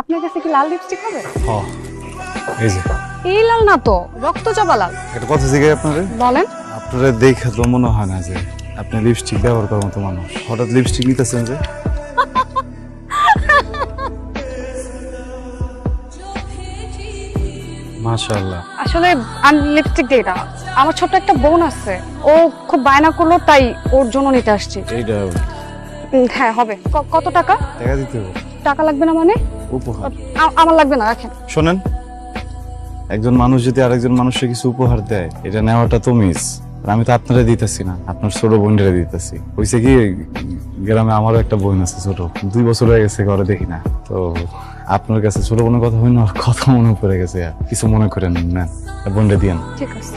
আপনার কাছে কি লাল লিপস্টিক হবে? হ্যাঁ এই যে এই লাল না তো, রক্তচাপা লাল। একটা কথা জিজ্ঞাসা আপনারে, বলেন। আপনারা দেখে তো মনে হয় না যে আপনি লিপস্টিক ব্যবহার করার মতো মানুষ। হঠাৎ লিপস্টিক নিতেছেন যে? মাশাআল্লাহ। আসলে আমি লিপস্টিক দিই না, আমার ছোট্ট একটা বোন আছে, ও খুব বায়না করলো তাই ওর জন্য নিতে আসছি। এইটা হ্যাঁ হবে। কত টাকা? টাকা দিতে হবে। টাকা লাগবে না মানে? উপহার। আমার লাগবে না, রাখেন। শোনেন, একজন মানুষ যদি আরেকজন মানুষকে কিছু উপহার দেয়, এটা নেওয়াটা তো মিস। আমি তো আপনারা দিতেছি না, আপনার ছোট বোনটা দিতেছি। হয়েছে কি, গ্রামে আমারও একটা বোন আছে ছোট, 2 বছর হয়ে গেছে ঘরে দেখি না। তো আপনার কাছে ছোট বোনের কথা হইল, আর কথা মনে পড়ে গেছে। কিছু মনে করেন না, বোনটা দিয়েন। ঠিক আছে।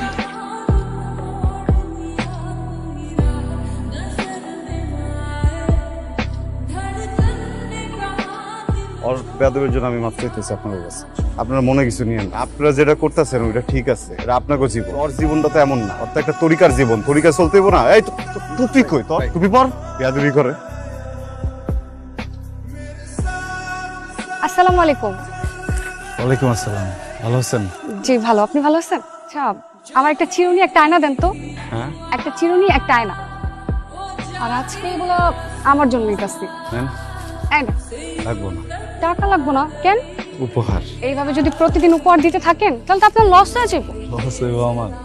ওর বেয়াদবের জন্য আমি মাফ চাইতেছি আপনার কাছে। আপনার মনে কিছু নিয়েন না। আপনারা যেটা করতেছেন ওইটা ঠিক আছে, এটা আপনাকে জীবন। ওর জীবনটা তো এমন না, ওর তো একটা তরিকার জীবন, তরিকা চলতে হইব না। এই তুই কই তো তুমি পর বেয়াদবি করে। আসসালামু আলাইকুম। ওয়ালাইকুম আসসালাম। ভালো আছেন? জি ভালো, আপনি ভালো আছেন? আচ্ছা, আমার একটা চিরুনি একটা আয়না দেন তো। হ্যাঁ একটা চিরুনি একটা আয়না। আর আজকে এগুলো আমার জন্য নিতেছি। নেন। আয়না লাগবো না। টাকা লাগবো না কেন? উপহার। এইভাবে যদি প্রতিদিন উপহার দিতে থাকেন তাহলে তো আপনার লস হয়ে যাবে। লস হইব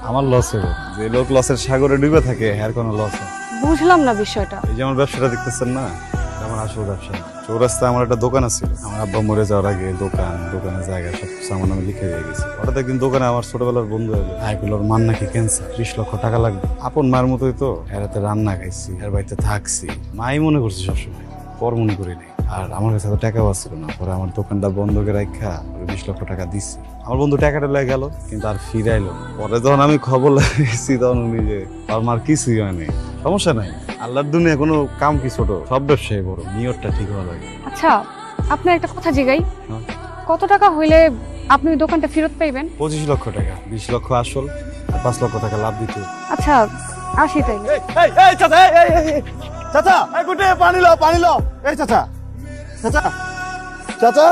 আমার লস হইব। যে লোক লসের সাগরে ডুবে থাকে এর কোনো লস হয়? বুঝলাম না বিষয়টা। এই যে আমার ব্যবসাটা দেখতেছেন না, এটা আমার আসল ব্যবসা। চৌরাস্তায় আমার একটা দোকান আছে। আমার আব্বা মরে যাওয়ার আগে দোকানের জায়গা সবকিছু আমার নামে লিখে দিয়ে গেছে। হঠাৎ একদিন দোকানে আমার ছোটবেলার বন্ধু এলো। ভাইগুলোর মান নাকি ক্যান্সার, 20 লক্ষ টাকা লাগবে। আপন মায়ের মতোই তো, এর হাতে রান্না খাইছি, এর বাড়িতে থাকছি। মাই মনে করছি সবসময়, পর মনে করি নাই। আর আমার কাছে তো টাকাও ছিল না। পরে আমার দোকানটা বন্ধ করে রাখা 20 লক্ষ টাকা দিচ্ছি। আমার বন্ধু টাকাটা লেগে গেল, কিন্তু আর ফিরাইলো। পরে যখন আমি খবর লাগিয়েছি তখন উনি যে আর মার কিছুই হয়নি, সমস্যা নাই। আল্লাহর দুনিয়া কোনো কাম কি ছোট, সব ব্যবসায়ী বড়। নিয়তটা ঠিক হওয়া লাগে। আচ্ছা, আপনার একটা কথা জিগাই, হ্যাঁ। কত টাকা হইলে আপনি ওই দোকানটা ফেরত পাইবেন? 25 লক্ষ টাকা, 20 লক্ষ আসল আর 5 লক্ষ টাকা লাভ দিতে হবে। আচ্ছা আসি তাইলে। চাচা এই গুটে পানি লো এই চাচা চাচা চাচা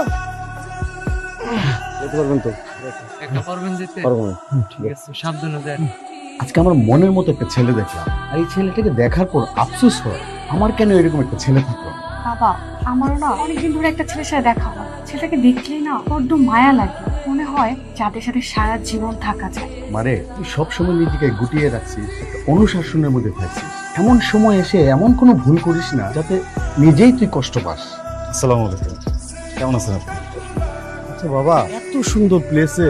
যেতে পারবেন তো? একটা পারবেন যেতে? পারবো না। ঠিক আছে, সাবধানে যান। আজকে আমার মনের মতো একটা ছেলে দেখলাম, আর এই ছেলেটাকে দেখার পর আফসোস হয় আমার কেন এরকম একটা ছেলে থাকলো। বাবা, আমারও না অনেকদিন ধরে একটা ছেলের সাথে দেখা হয়। ছেলেটাকে দেখলেই না বড্ড মায়া লাগে, মনে হয় যাদের সাথে সারা জীবন থাকা যায়। মানে তুই সবসময় নিজেকে গুটিয়ে রাখছিস, একটা অনুশাসনের মধ্যে থাকছিস। এমন সময় এসে এমন কোনো ভুল করিস না যাতে নিজেই তুই কষ্ট পাস। আসসালামু আলাইকুম, কেমন আছেন আপনি? আচ্ছা বাবা, এত সুন্দর প্লেসে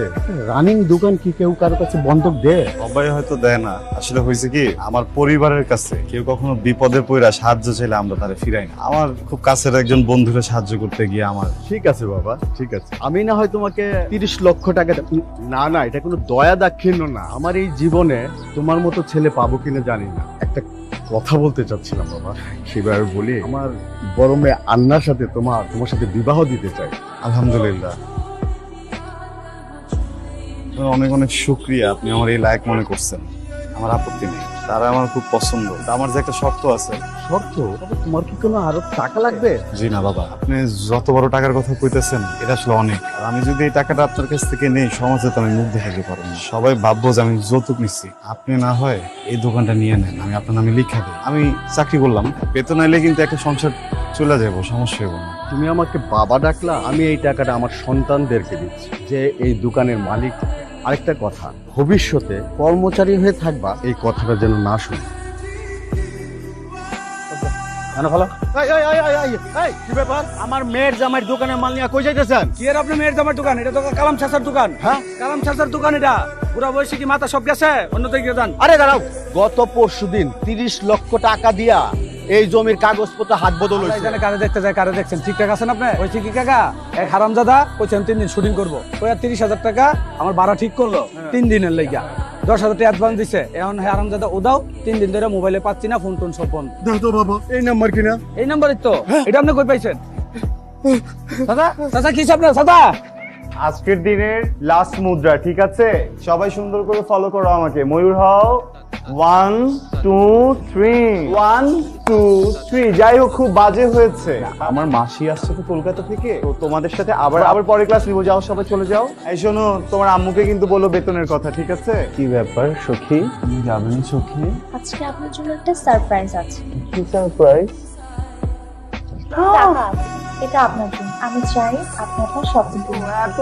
রানিং দোকান কি কেউ কারো কাছে বন্ধক দেয়? সবাই হয়তো দেয় না। আসলে হয়েছে কি, আমার পরিবারের কাছে কেউ কখনো বিপদে পড়া সাহায্য চাইলে আমরা তারে ফিরাই না। আমার খুব কাছের একজন বন্ধুরে সাহায্য করতে গিয়ে আমার ঠিক আছে বাবা, ঠিক আছে। আমি না হয় তোমাকে 30 লক্ষ টাকা না না, এটা কোনো দয়া দাক্ষিণ্য না। আমার এই জীবনে তোমার মতো ছেলে পাবো কিনা জানি না। একটা কথা বলতে চাচ্ছিলাম বাবা, সেবার বলি, আমার বড় মেয়ে আন্নার সাথে তোমার সাথে বিবাহ দিতে চাই। আলহামদুলিল্লাহ, অনেক অনেক শুক্রিয়া, আপনি আমার এই লায়ক মনে করছেন। আমার আপত্তি নেই, তারা আমার খুব পছন্দ। আমার যে একটা শর্ত আছে। শর্ত? তোমার কি কোনো আরো টাকা লাগবে? জি না বাবা, আপনি যত বড় টাকার কথা কইতেছেন এটা আসলে অনেক। আর আমি যদি এই টাকাটা আপনার কাছ থেকে নেই, সমাজে তো আমি মুখ দেখাতে পারবো না। সবাই ভাববো যে আমি যৌতুক নিচ্ছি। আপনি না হয় এই দোকানটা নিয়ে নেন, আমি আপনার নামে লিখা দিই। আমি চাকরি করলাম, বেতন আইলে কিন্তু একটা সংসার চলে যাবো, সমস্যা হবে না। তুমি আমাকে বাবা ডাকলা, আমি এই টাকাটা আমার সন্তানদেরকে দিচ্ছি, যে এই দোকানের মালিক। আরেকটা কথা, ভবিষ্যতে কর্মচারী হয়ে থাকবা, এই কথাটা যেন না শুনি। কি ব্যাপার? আমার মেয়ের জামাইয়ের দোকানের মাল নিয়ে কই যাইতেছেন? কি আর আপনার মেয়ের জামার দোকান? এটা তো কালাম চাচার দোকান। হ্যাঁ, কালাম চাচার দোকান এটা। পুরা বয়সে কি মাথা সব গেছে? অন্যদিকে যান। আরে দাঁড়াও, গত পরশুদিন 30 লক্ষ টাকা দিয়া এই জমির কাগজপত্র হাত বদল আল্লাহ হয়েছে। জানে কারে দেখতে যায়, কারে দেখছেন। ঠিকঠাক আছেন আপনি? ওইছে কি কাকা, এক হারামজাদা কইছেন 3 দিন শুটিং করবো। ওই 30,000 টাকা আমার ভাড়া ঠিক করলো 3 দিনের লাইগা। 10,000 টাকা অ্যাডভান্স দিছে। এখন হারামজাদা ওদাও 3 দিন ধরে মোবাইলে পাচ্ছি না, ফোন টোন সব বন্ধ। দাও তো বাবা, এই নাম্বার কিনা? এই নাম্বারই তো। এটা আপনি কই পাইছেন? দাদা চাচা কি আপনার দাদা? আজকের দিনের লাস্ট মুদ্রা, ঠিক আছে? সবাই সুন্দর করে ফলো করো আমাকে। ময়ূর হও। 1 2 3 1 2 3 যাই হোক খুব বাজে হয়েছে আমার মাসি আসছে তো কলকাতা থেকে তো তোমাদের সাথে আবার পরে ক্লাস নিবো যাও সবাই চলে যাও এই শোনো তোমার আম্মুকে কিন্তু বলো বেতনের কথা ঠিক আছে কি ব্যাপার সখী তুমি যাবেন সখী আজকে আপনার জন্য একটা সারপ্রাইজ আছে কি সারপ্রাইজ টাকা আছে। এটা আপনার জন্য আমি চাই আপনি আপনার শপিং করুন এত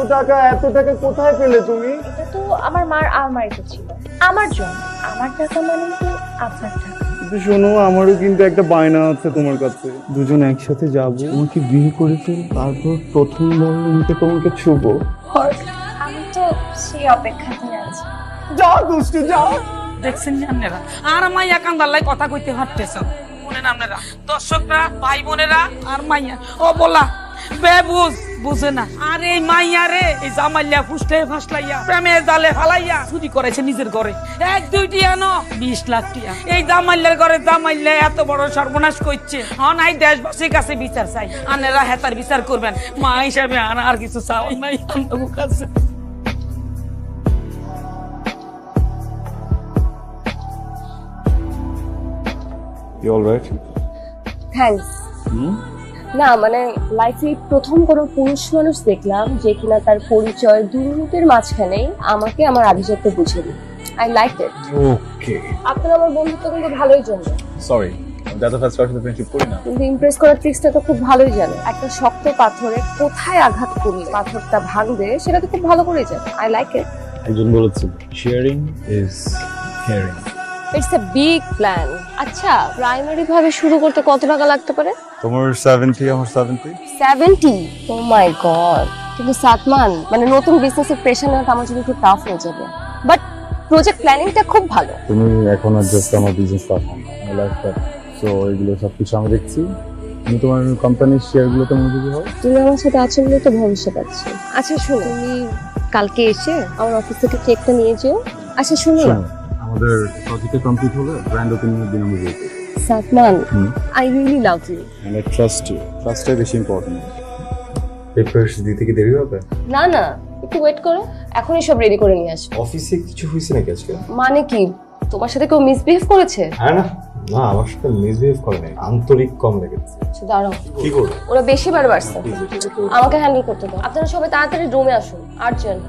টাকা কোথায় পেলে তুমি এটা তো আমার মার আলমারিতে ছিল আমার জন্য আমার টাকা মানে তো আপনার টাকা কিন্তু শোনো আমারও কিন্তু একটা বায়না আছে তোমার কাছে দুজন একসাথে যাব তোমাকে বিয়ে করে ফেল তারপর প্রথম বন্ধুকে তোমাকে ছুবো আমি তো সেই অপেক্ষাতেই আছি যাও দুষ্টু যাও দেখছেন নি আপনারা আর মাইয়া কান্দার কথা কইতে হাঁটতেছেন শুনেন আপনারা দর্শকরা ভাই বোনেরা আর মাইয়া ও বলা বেবুজ বুঝে না আর এই মাইয়া রে এই জামাইয়া ফুসলে ফাসলাইয়া প্রেমে জালে ফালাইয়া চুরি করেছে নিজের ঘরে 1 2 টিয়া ন 20 লাখ টিয়া এই জামাইয়ার ঘরে জামাইয়া এত বড় সর্বনাশ করছে নাই দেশবাসীর কাছে বিচার চাই আনেরা হেতার বিচার করবেন মা হিসাবে আর কিছু চাই নাই আপনার কাছে You all right? থ্যাঙ্কস না মানে লাইফে প্রথম কোনো পুরুষ মানুষ দেখলাম যে কিনা তার পরিচয় 2 মিনিটের মাঝখানেই আমাকে আমার আভিজাত্য বুঝিয়ে দিল আই লাইক ইট ওকে আপনার আমার বন্ধুত্ব কিন্তু ভালোই জন্য সরি দাদা ফার্স্ট কার সাথে ফ্রেন্ডশিপ করি না কিন্তু ইমপ্রেস করার ট্রিক্সটা তো খুব ভালোই জানে একটা শক্ত পাথরে কোথায় আঘাত করলে পাথরটা ভাঙবে সেটা তো খুব ভালো করে জানে আই লাইক ইট একজন বলেছিল sharing is caring it's a big plan আচ্ছা প্রাইমারি ভাবে শুরু করতে কত টাকা লাগতে পারে তোমার 70 আমার 70 70 ও মাই গড কিন্তু সাতমান মানে নতুন বিজনেসের প্রেশার নেওয়াটা আমার জন্য একটু টাফ হয়ে যাবে বাট প্রজেক্ট প্ল্যানিংটা খুব ভালো তুমি এখন আর জাস্ট আমার বিজনেস পার্টনার আমার লাইফ পার্টনার সো এগুলো সব কিছু আমি দেখছি তুমি তোমার কোম্পানির শেয়ারগুলোতে মনোযোগী হও তুমি আমার সাথে আছো বলে তো ভবিষ্যৎ আছে আচ্ছা শোনো তুমি কালকে এসে আমার অফিস থেকে চেকটা নিয়ে যেও আচ্ছা শুনো না আমাদের প্রজেক্ট কমপ্লিট হলে গ্র্যান্ড ওপেনিং এর দিন আমরা বের করব সাতমান I really love you and I trust you ট্রাস্টটাই বেশি ইম্পর্টেন্ট পেপারস দিতে কি দেরি হবে না না একটু ওয়েট করো এখনই সব রেডি করে নিয়ে আসবো অফিসে কিছু হয়েছে নাকি আজকে মানে কি তোমার সাথে কেউ মিসবিহেভ করেছে হ্যাঁ না না আমার সাথে মিসবিহেভ করে নাই আন্তরিক কম লেগেছে আচ্ছা, দাঁড়াও কি করবে ওরা বেশি বার বাড়ছে আমাকে হ্যান্ডেল করতে দাও আপনারা সবাই তাড়াতাড়ি রুমে আসুন আর্জেন্ট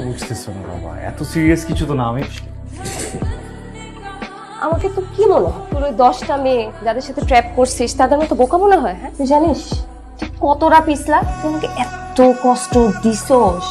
বুঝতেছো না বাবা এত সিরিয়াস কিছু তো না আমি আমাকে তো কি মনে হয় তোর ওই 10টা মেয়ে যাদের সাথে ট্র্যাপ করছিস তাদের মতো বোকা মনে হয় হ্যাঁ তুই জানিস তুই কতটা পিছলা তোমাকে এত কষ্ট দিছোস